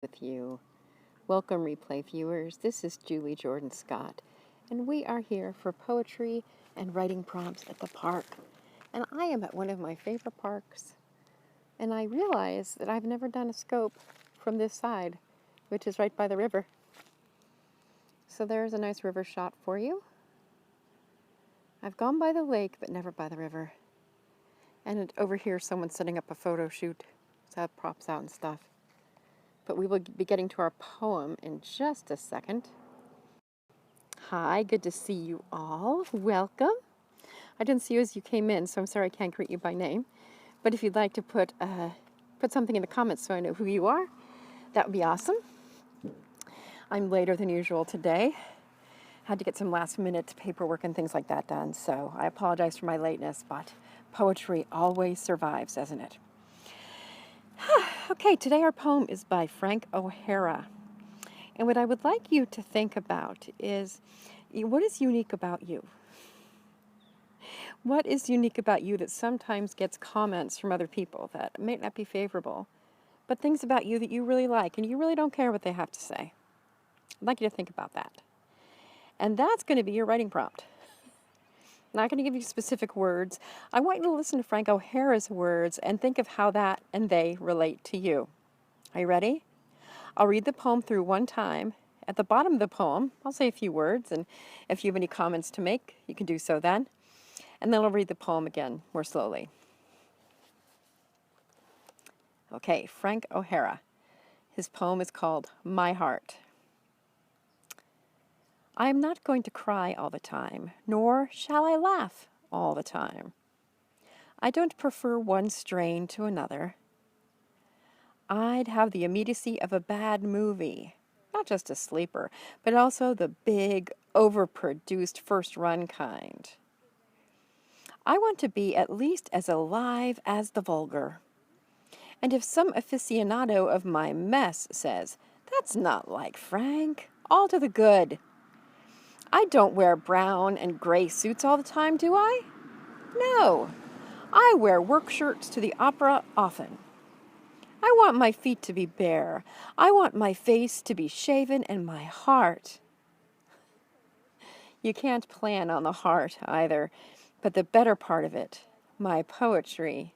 with you. Welcome, replay viewers. This is Julie Jordan Scott, and we are here for poetry and writing prompts at the park. And I am at one of my favorite parks, and I realize that I've never done a scope from this side, which is right by the river. So there's a nice river shot for you. I've gone by the lake, but never by the river. And over here, someone's setting up a photo shoot, so that props out and stuff. But we will be getting to our poem in just a second. Hi, good to see you all. Welcome. I didn't see you as you came in, so I'm sorry I can't greet you by name. But if you'd like to put something in the comments so I know who you are, that would be awesome. I'm later than usual today. Had to get some last-minute paperwork and things like that done, so I apologize for my lateness, but poetry always survives, doesn't it? Okay, today our poem is by Frank O'Hara. And what I would like you to think about is, what is unique about you? What is unique about you that sometimes gets comments from other people that may not be favorable, but things about you that you really like and you really don't care what they have to say? I'd like you to think about that. And that's going to be your writing prompt. I'm not going to give you specific words. I want you to listen to Frank O'Hara's words and think of how that and they relate to you. Are you ready? I'll read the poem through one time. At the bottom of the poem, I'll say a few words, and if you have any comments to make, you can do so then. And then I'll read the poem again more slowly. Okay, Frank O'Hara. His poem is called My Heart. I am not going to cry all the time, nor shall I laugh all the time. I don't prefer one strain to another. I'd have the immediacy of a bad movie, not just a sleeper, but also the big, overproduced first-run kind. I want to be at least as alive as the vulgar. And if some aficionado of my mess says, "That's not like Frank," all to the good. I don't wear brown and gray suits all the time, do I? No. I wear work shirts to the opera often. I want my feet to be bare. I want my face to be shaven and my heart. You can't plan on the heart either, but the better part of it, my poetry,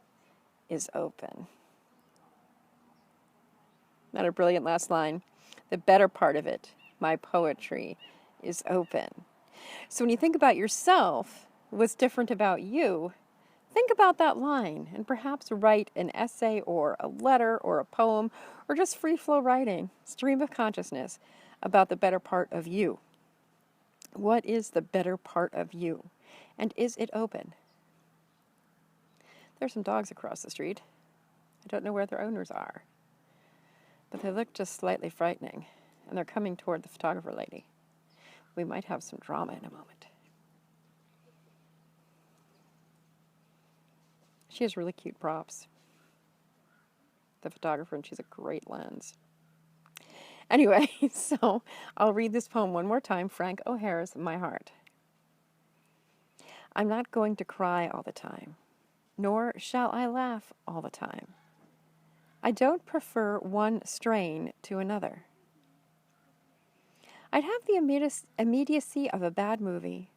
is open. Not a brilliant last line. The better part of it, my poetry, is open. So when you think about yourself, what's different about you, think about that line and perhaps write an essay or a letter or a poem or just free flow writing, stream of consciousness about the better part of you. What is the better part of you? And is it open? There's some dogs across the street. I don't know where their owners are, but they look just slightly frightening, and they're coming toward the photographer lady. We might have some drama in a moment. She has really cute props, the photographer, and she's a great lens. Anyway, so I'll read this poem one more time, Frank O'Hara's My Heart. I'm not going to cry all the time, nor shall I laugh all the time. I don't prefer one strain to another. I'd have the immediacy of a bad movie,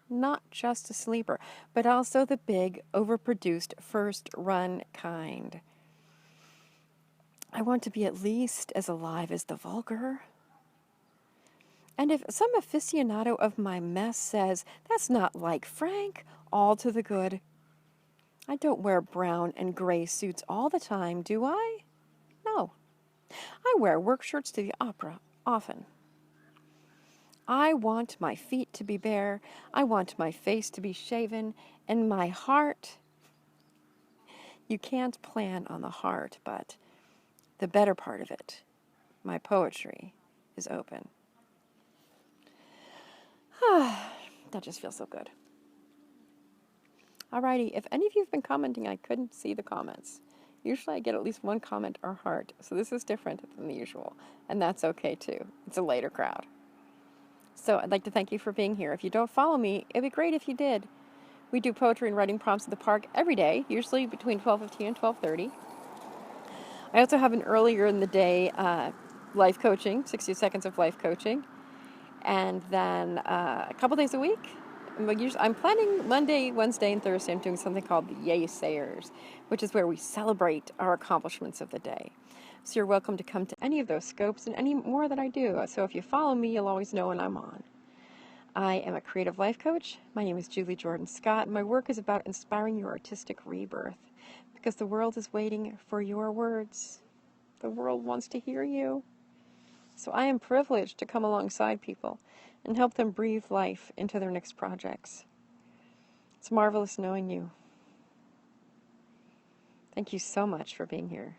not just a sleeper, but also the big, overproduced, first-run kind. I want to be at least as alive as the vulgar. And if some aficionado of my mess says, "That's not like Frank," all to the good. I don't wear brown and gray suits all the time, do I? No. I wear work shirts to the opera often. I want my feet to be bare, I want my face to be shaven, and my heart. You can't plan on the heart, but the better part of it, my poetry, is open. That just feels so good. Alrighty, if any of you have been commenting, I couldn't see the comments. Usually I get at least one comment or heart, so this is different than the usual, and that's okay too. It's a later crowd. So I'd like to thank you for being here. If you don't follow me, it'd be great if you did. We do poetry and writing prompts at the park every day, usually between 12:15 and 12:30. I also have an earlier in the day life coaching, 60 seconds of life coaching. And then a couple days a week, I'm planning Monday, Wednesday, and Thursday. I'm doing something called the Yay Sayers, which is where we celebrate our accomplishments of the day. So you're welcome to come to any of those scopes and any more that I do. So if you follow me, you'll always know when I'm on. I am a creative life coach. My name is Julie Jordan Scott. My work is about inspiring your artistic rebirth because the world is waiting for your words. The world wants to hear you. So I am privileged to come alongside people and help them breathe life into their next projects. It's marvelous knowing you. Thank you so much for being here.